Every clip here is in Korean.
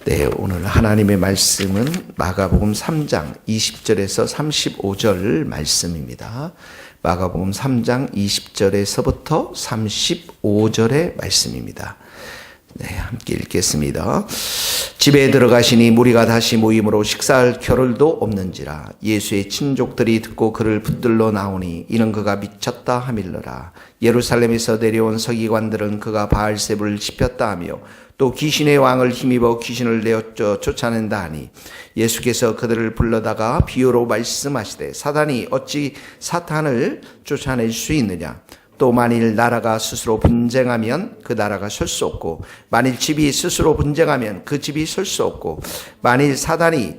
네, 오늘 하나님의 말씀은 마가복음 3장 20절에서 35절 말씀입니다. 마가복음 3장 20절에서부터 35절의 말씀입니다. 네, 함께 읽겠습니다. 집에 들어가시니 무리가 다시 모임으로 식사할 겨를도 없는지라. 예수의 친족들이 듣고 그를 붙들러 나오니 이는 그가 미쳤다 하밀러라. 예루살렘에서 내려온 서기관들은 그가 바알세불을 씹혔다 하며 또 귀신의 왕을 힘입어 귀신을 내어 쫓아낸다 하니 예수께서 그들을 불러다가 비유로 말씀하시되 사단이 어찌 사탄을 쫓아낼 수 있느냐. 또 만일 나라가 스스로 분쟁하면 그 나라가 설 수 없고 만일 집이 스스로 분쟁하면 그 집이 설 수 없고 만일 사단이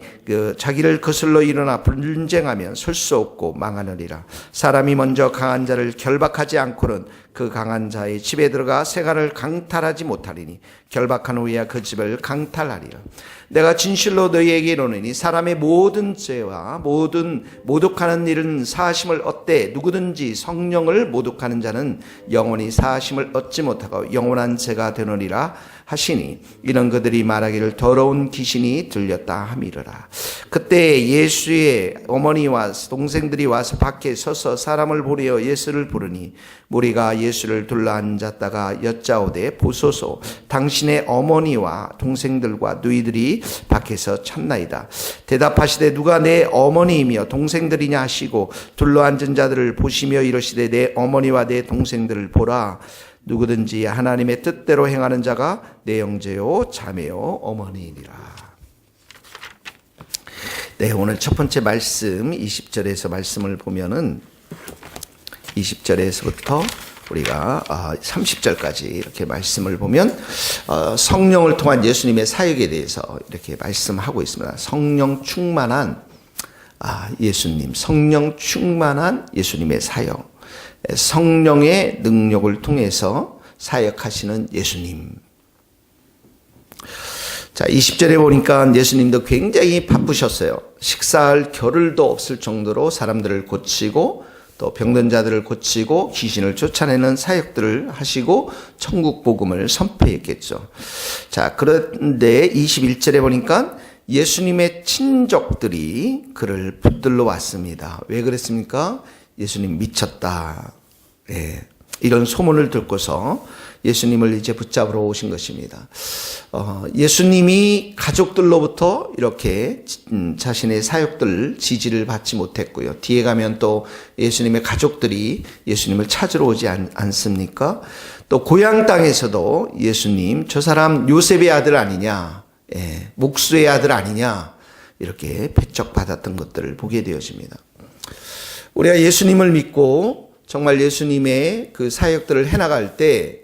자기를 거슬러 일어나 분쟁하면 설 수 없고 망하느니라. 사람이 먼저 강한 자를 결박하지 않고는 그 강한 자의 집에 들어가 세간을 강탈하지 못하리니 결박한 후에야 그 집을 강탈하리라. 내가 진실로 너희에게 이르노니 사람의 모든 죄와 모든 모독하는 일은 사하심을 얻되 누구든지 성령을 모독하는 자는 영원히 사하심을 얻지 못하고 영원한 죄가 되느니라 하시니 이런 그들이 말하기를 더러운 귀신이 들렸다 함이러라. 그때 예수의 어머니와 동생들이 와서 밖에 서서 사람을 보려 예수를 부르니 무리가 예수를 둘러앉았다가 여짜오되 보소서 당신의 어머니와 동생들과 너희들이 밖에서 찾나이다. 대답하시되 누가 내 어머니이며 동생들이냐 하시고 둘러앉은 자들을 보시며 이르시되 내 어머니와 내 동생들을 보라. 누구든지 하나님의 뜻대로 행하는 자가 내 형제요 자매요 어머니이니라. 네, 오늘 첫 번째 말씀 20절에서 말씀을 보면은 20절에서부터 우리가 30절까지 이렇게 말씀을 보면 성령을 통한 예수님의 사역에 대해서 이렇게 말씀하고 있습니다. 성령 충만한 예수님, 성령 충만한 예수님의 사역, 성령의 능력을 통해서 사역하시는 예수님. 자, 20절에 보니까 예수님도 굉장히 바쁘셨어요. 식사할 겨를도 없을 정도로 사람들을 고치고 또 병든 자들을 고치고 귀신을 쫓아내는 사역들을 하시고 천국 복음을 선포했겠죠. 자, 그런데 21절에 보니까 예수님의 친족들이 그를 붙들러 왔습니다. 왜 그랬습니까? 예수님 미쳤다. 예, 이런 소문을 듣고서 예수님을 이제 붙잡으러 오신 것입니다. 예수님이 가족들로부터 이렇게 자신의 사역들 지지를 받지 못했고요. 뒤에 가면 또 예수님의 가족들이 예수님을 찾으러 오지 않습니까? 또 고향 땅에서도 예수님 저 사람 요셉의 아들 아니냐, 예, 목수의 아들 아니냐 이렇게 배척받았던 것들을 보게 되어집니다. 우리가 예수님을 믿고 정말 예수님의 그 사역들을 해나갈 때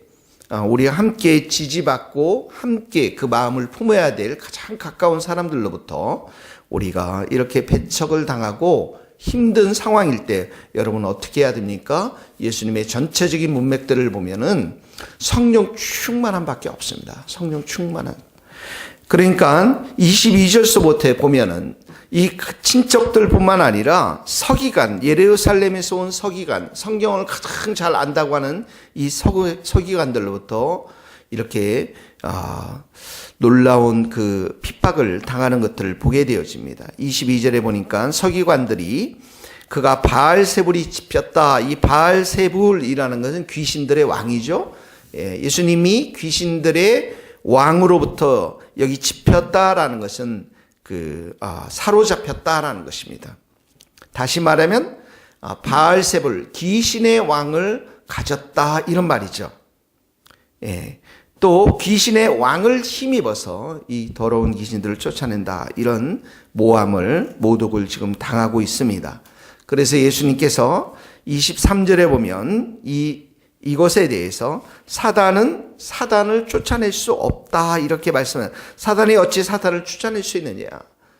우리가 함께 지지받고 함께 그 마음을 품어야 될 가장 가까운 사람들로부터 우리가 이렇게 배척을 당하고 힘든 상황일 때 여러분 어떻게 해야 됩니까? 예수님의 전체적인 문맥들을 보면은 성령 충만함 밖에 없습니다. 성령 충만함. 그러니까 22절서부터 보면은 이 친척들뿐만 아니라 서기관, 예루살렘에서 온 서기관, 성경을 가장 잘 안다고 하는 이 서기관들로부터 이렇게 놀라운 그 핍박을 당하는 것들을 보게 되어집니다. 22절에 보니까 서기관들이 그가 바알세불이 짚혔다. 이 바알세불이라는 것은 귀신들의 왕이죠. 예수님이 귀신들의 왕으로부터 여기 짚혔다라는 것은 사로잡혔다라는 것입니다. 다시 말하면 바알세불 귀신의 왕을 가졌다 이런 말이죠. 예. 또 귀신의 왕을 힘입어서 이 더러운 귀신들을 쫓아낸다 이런 모독을 지금 당하고 있습니다. 그래서 예수님께서 23절에 보면 이것에 대해서 사단을 쫓아낼 수 없다 이렇게 말씀해요. 사단이 어찌 사단을 쫓아낼 수 있느냐.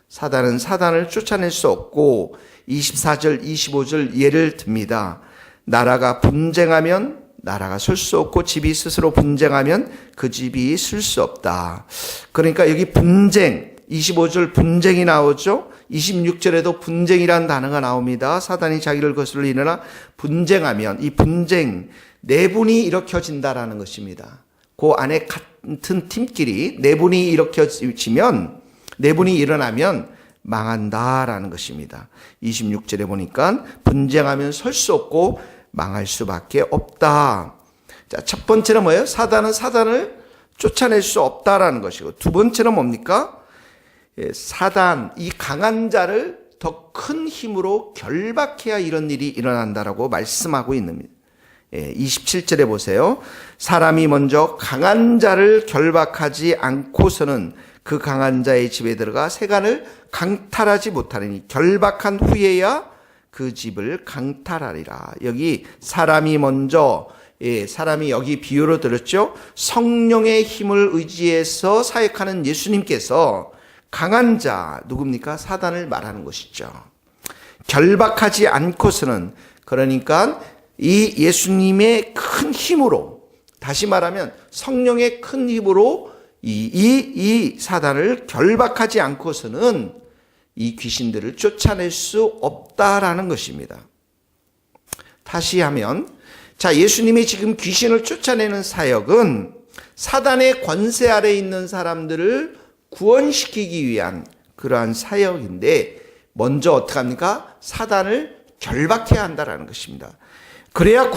사단은 사단을 쫓아낼 수 없고 24절 25절 예를 듭니다. 나라가 분쟁하면 나라가 설 수 없고 집이 스스로 분쟁하면 그 집이 쓸 수 없다. 그러니까 여기 분쟁 25절 분쟁이 나오죠. 26절에도 분쟁이라는 단어가 나옵니다. 사단이 자기를 거슬러 일어나 분쟁하면 이 분쟁 내분이 일으켜진다라는 것입니다. 그 안에 같은 팀끼리 내분이 일으켜지면, 내분이 일어나면 망한다라는 것입니다. 26절에 보니까 분쟁하면 설 수 없고 망할 수밖에 없다. 자, 첫 번째는 뭐예요? 사단은 사단을 쫓아낼 수 없다라는 것이고, 두 번째는 뭡니까? 사단, 이 강한 자를 더 큰 힘으로 결박해야 이런 일이 일어난다라고 말씀하고 있는 27절에 보세요. 사람이 먼저 강한 자를 결박하지 않고서는 그 강한 자의 집에 들어가 세간을 강탈하지 못하리니 결박한 후에야 그 집을 강탈하리라. 여기 사람이 먼저, 사람이 여기 비유로 들었죠. 성령의 힘을 의지해서 사역하는 예수님께서 강한 자, 누굽니까? 사단을 말하는 것이죠. 결박하지 않고서는, 그러니까 이 예수님의 큰 힘으로, 다시 말하면 성령의 큰 힘으로 이 사단을 결박하지 않고서는 이 귀신들을 쫓아낼 수 없다라는 것입니다. 다시 하면, 자, 예수님이 지금 귀신을 쫓아내는 사역은 사단의 권세 아래에 있는 사람들을 구원시키기 위한 그러한 사역인데, 먼저 어떻게 합니까? 사단을 결박해야 한다라는 것입니다. 그래야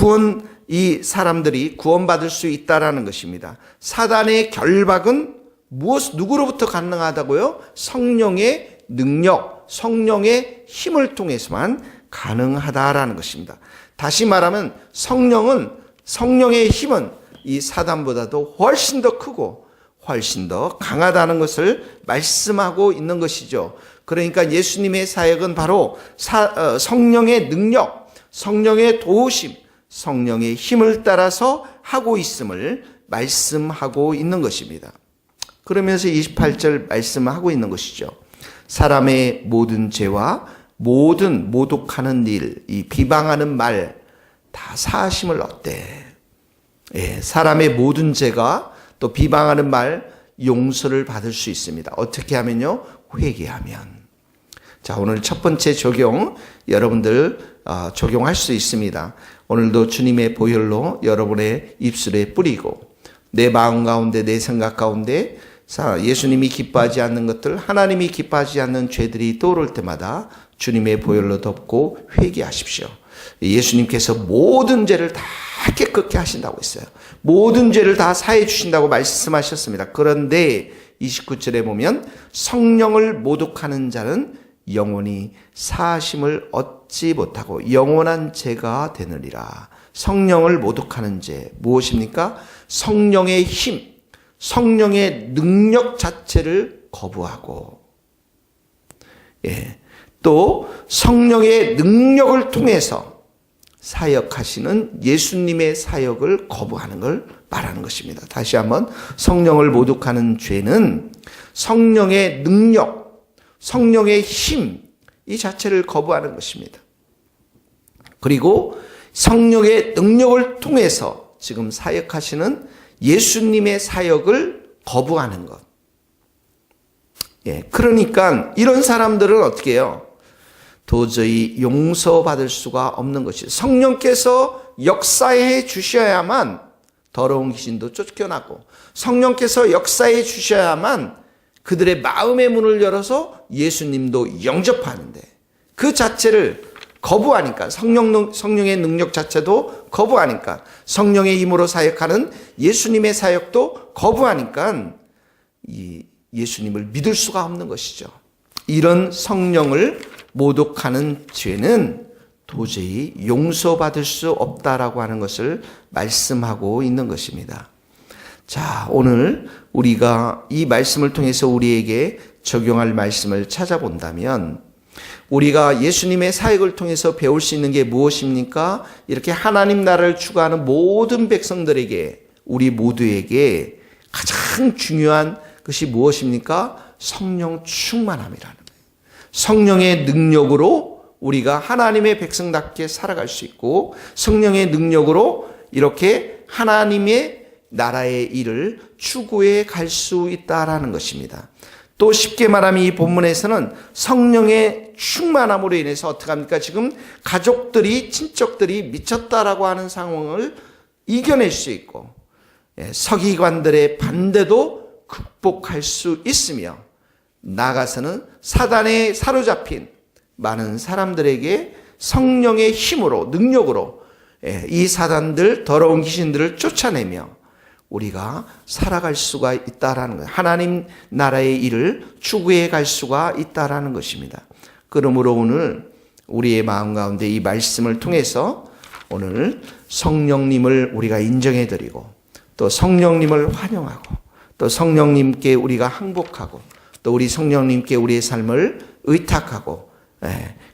이 사람들이 구원받을 수 있다라는 것입니다. 사단의 결박은 누구로부터 가능하다고요? 성령의 능력, 성령의 힘을 통해서만 가능하다라는 것입니다. 다시 말하면 성령의 힘은 이 사단보다도 훨씬 더 크고 훨씬 더 강하다는 것을 말씀하고 있는 것이죠. 그러니까 예수님의 사역은 바로 성령의 능력, 성령의 도우심, 성령의 힘을 따라서 하고 있음을 말씀하고 있는 것입니다. 그러면서 28절 말씀하고 있는 것이죠. 사람의 모든 죄와 모든 모독하는 일, 이 비방하는 말 다 사하심을 얻되, 사람의 모든 죄가 또 비방하는 말 용서를 받을 수 있습니다. 어떻게 하면요? 회개하면. 자, 오늘 첫 번째 적용 여러분들 적용할 수 있습니다. 오늘도 주님의 보혈로 여러분의 입술에 뿌리고 내 마음 가운데, 내 생각 가운데 예수님이 기뻐하지 않는 것들, 하나님이 기뻐하지 않는 죄들이 떠오를 때마다 주님의 보혈로 덮고 회개하십시오. 예수님께서 모든 죄를 다 깨끗게 하신다고 했어요. 모든 죄를 다 사해 주신다고 말씀하셨습니다. 그런데 29절에 보면 성령을 모독하는 자는 영원히 사하심을 얻지 못하고 영원한 죄가 되느니라. 성령을 모독하는 죄 무엇입니까? 성령의 힘, 성령의 능력 자체를 거부하고, 또 성령의 능력을 통해서 사역하시는 예수님의 사역을 거부하는 걸 말하는 것입니다. 다시 한번, 성령을 모독하는 죄는 성령의 능력, 성령의 힘, 이 자체를 거부하는 것입니다. 그리고 성령의 능력을 통해서 지금 사역하시는 예수님의 사역을 거부하는 것. 그러니까 이런 사람들은 어떻게 해요? 도저히 용서받을 수가 없는 것이, 성령께서 역사해 주셔야만 더러운 귀신도 쫓겨나고, 성령께서 역사해 주셔야만 그들의 마음의 문을 열어서 예수님도 영접하는데, 그 자체를 거부하니까, 성령의 능력 자체도 거부하니까, 성령의 힘으로 사역하는 예수님의 사역도 거부하니까 이 예수님을 믿을 수가 없는 것이죠. 이런 성령을 모독하는 죄는 도저히 용서받을 수 없다라고 하는 것을 말씀하고 있는 것입니다. 자, 오늘 우리가 이 말씀을 통해서 우리에게 적용할 말씀을 찾아본다면, 우리가 예수님의 사역을 통해서 배울 수 있는 게 무엇입니까? 이렇게 하나님 나라를 추구하는 모든 백성들에게, 우리 모두에게 가장 중요한 것이 무엇입니까? 성령 충만함이라는 거예요. 성령의 능력으로 우리가 하나님의 백성답게 살아갈 수 있고, 성령의 능력으로 이렇게 하나님의 나라의 일을 추구해 갈 수 있다라는 것입니다. 또 쉽게 말하면 이 본문에서는 성령의 충만함으로 인해서 어떻게 합니까? 지금 가족들이, 친척들이 미쳤다라고 하는 상황을 이겨낼 수 있고, 서기관들의 반대도 극복할 수 있으며, 나아가서는 사단에 사로잡힌 많은 사람들에게 성령의 힘으로, 능력으로 이 사단들, 더러운 귀신들을 쫓아내며 우리가 살아갈 수가 있다라는 거예요. 하나님 나라의 일을 추구해 갈 수가 있다라는 것입니다. 그러므로 오늘 우리의 마음 가운데 이 말씀을 통해서 오늘 성령님을 우리가 인정해 드리고, 또 성령님을 환영하고, 또 성령님께 우리가 항복하고, 또 우리 성령님께 우리의 삶을 의탁하고,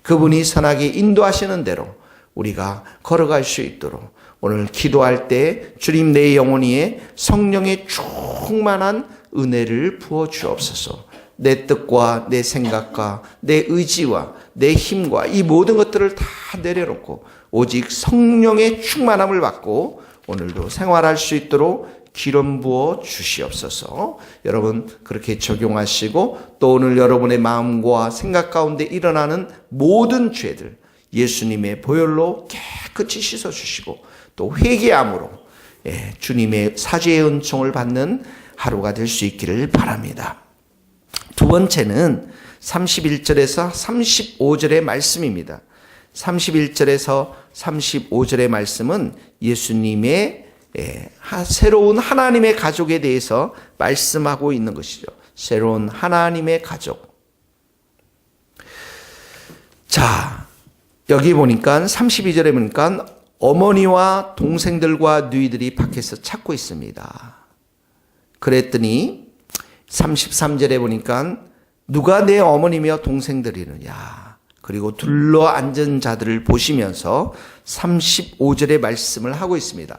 그분이 선하게 인도하시는 대로 우리가 걸어갈 수 있도록 오늘 기도할 때 주님 내 영혼 위에 성령의 충만한 은혜를 부어 주옵소서. 내 뜻과 내 생각과 내 의지와 내 힘과 이 모든 것들을 다 내려놓고 오직 성령의 충만함을 받고 오늘도 생활할 수 있도록 기름 부어 주시옵소서. 여러분 그렇게 적용하시고, 또 오늘 여러분의 마음과 생각 가운데 일어나는 모든 죄들 예수님의 보혈로 깨끗이 씻어주시고, 또 회개함으로 주님의 사죄의 은총을 받는 하루가 될 수 있기를 바랍니다. 두 번째는 31절에서 35절의 말씀입니다. 31절에서 35절의 말씀은 예수님의 새로운 하나님의 가족에 대해서 말씀하고 있는 것이죠. 새로운 하나님의 가족. 자, 여기 보니까 32절에 보니까 어머니와 동생들과 누이들이 밖에서 찾고 있습니다. 그랬더니 33절에 보니까 누가 내 어머니며 동생들이느냐. 그리고 둘러 앉은 자들을 보시면서 35절의 말씀을 하고 있습니다.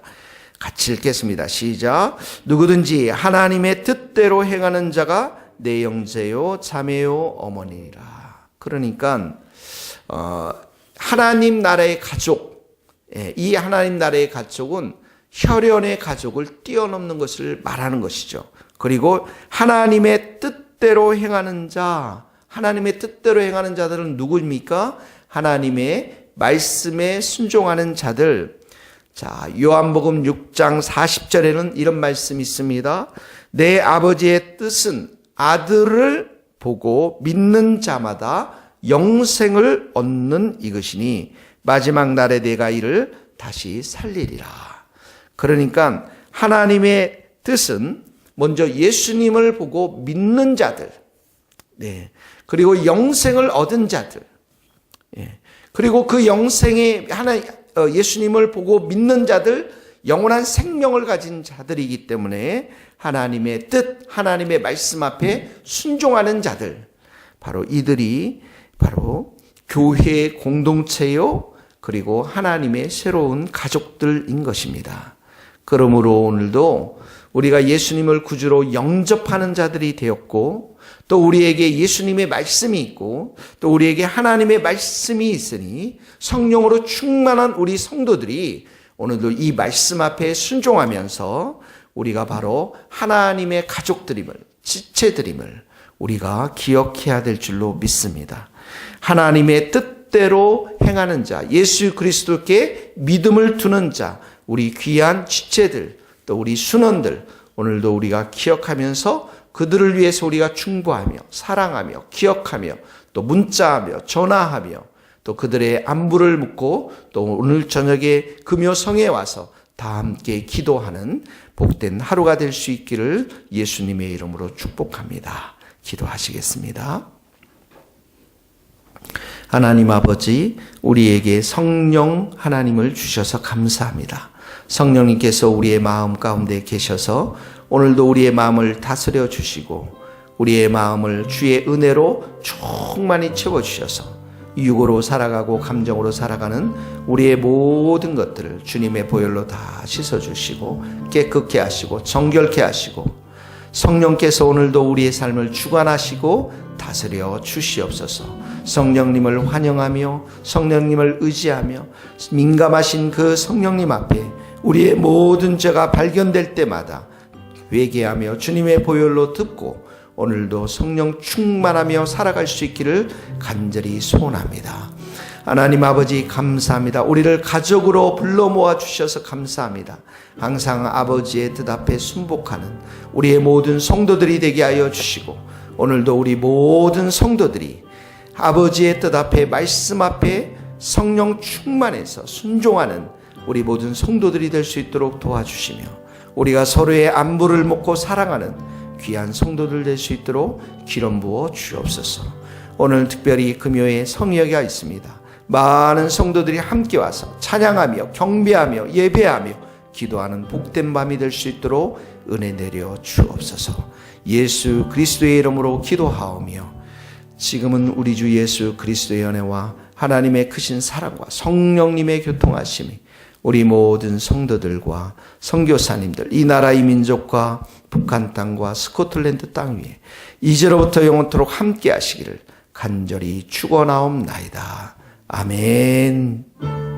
같이 읽겠습니다. 시작. 누구든지 하나님의 뜻대로 행하는 자가 내 형제요 자매요 어머니라. 그러니까 하나님 나라의 가족, 이 하나님 나라의 가족은 혈연의 가족을 뛰어넘는 것을 말하는 것이죠. 그리고 하나님의 뜻대로 행하는 자, 하나님의 뜻대로 행하는 자들은 누구입니까? 하나님의 말씀에 순종하는 자들. 자, 요한복음 6장 40절에는 이런 말씀이 있습니다. 내 아버지의 뜻은 아들을 보고 믿는 자마다 영생을 얻는 이것이니 마지막 날에 내가 이를 다시 살리리라. 그러니까 하나님의 뜻은 먼저 예수님을 보고 믿는 자들, 그리고 영생을 얻은 자들, 그리고 그 영생의 예수님을 보고 믿는 자들, 영원한 생명을 가진 자들이기 때문에 하나님의 뜻, 하나님의 말씀 앞에 순종하는 자들, 바로 이들이 바로 교회의 공동체요, 그리고 하나님의 새로운 가족들인 것입니다. 그러므로 오늘도 우리가 예수님을 구주로 영접하는 자들이 되었고, 또 우리에게 예수님의 말씀이 있고, 또 우리에게 하나님의 말씀이 있으니 성령으로 충만한 우리 성도들이 오늘도 이 말씀 앞에 순종하면서 우리가 바로 하나님의 가족들임을, 지체들임을 우리가 기억해야 될 줄로 믿습니다. 하나님의 뜻대로 행하는 자, 예수 그리스도께 믿음을 두는 자, 우리 귀한 지체들, 또 우리 순원들, 오늘도 우리가 기억하면서 그들을 위해서 우리가 충고하며 사랑하며 기억하며 또 문자하며 전화하며 또 그들의 안부를 묻고 또 오늘 저녁에 금요성에 와서 다 함께 기도하는 복된 하루가 될 수 있기를 예수님의 이름으로 축복합니다. 기도하시겠습니다. 하나님 아버지, 우리에게 성령 하나님을 주셔서 감사합니다. 성령님께서 우리의 마음 가운데 계셔서 오늘도 우리의 마음을 다스려 주시고 우리의 마음을 주의 은혜로 충만히 채워주셔서 육으로 살아가고 감정으로 살아가는 우리의 모든 것들을 주님의 보혈로 다 씻어주시고 깨끗게 하시고 정결케 하시고 성령께서 오늘도 우리의 삶을 주관하시고 다스려 주시옵소서. 성령님을 환영하며 성령님을 의지하며 민감하신 그 성령님 앞에 우리의 모든 죄가 발견될 때마다 회개하며 주님의 보혈로 듣고 오늘도 성령 충만하며 살아갈 수 있기를 간절히 소원합니다. 하나님 아버지 감사합니다. 우리를 가족으로 불러 모아 주셔서 감사합니다. 항상 아버지의 뜻 앞에 순복하는 우리의 모든 성도들이 되게 하여 주시고, 오늘도 우리 모든 성도들이 아버지의 뜻 앞에, 말씀 앞에 성령 충만해서 순종하는 우리 모든 성도들이 될 수 있도록 도와주시며, 우리가 서로의 안부를 묻고 사랑하는 귀한 성도들 될 수 있도록 기름 부어 주옵소서. 오늘 특별히 금요일 성회가 있습니다. 많은 성도들이 함께 와서 찬양하며 경배하며 예배하며 기도하는 복된 밤이 될 수 있도록 은혜 내려 주옵소서. 예수 그리스도의 이름으로 기도하오며, 지금은 우리 주 예수 그리스도의 은혜와 하나님의 크신 사랑과 성령님의 교통하심이 우리 모든 성도들과 선교사님들, 이 나라 이 민족과 북한 땅과 스코틀랜드 땅 위에 이제로부터 영원토록 함께 하시기를 간절히 축원하옵나이다. 아멘.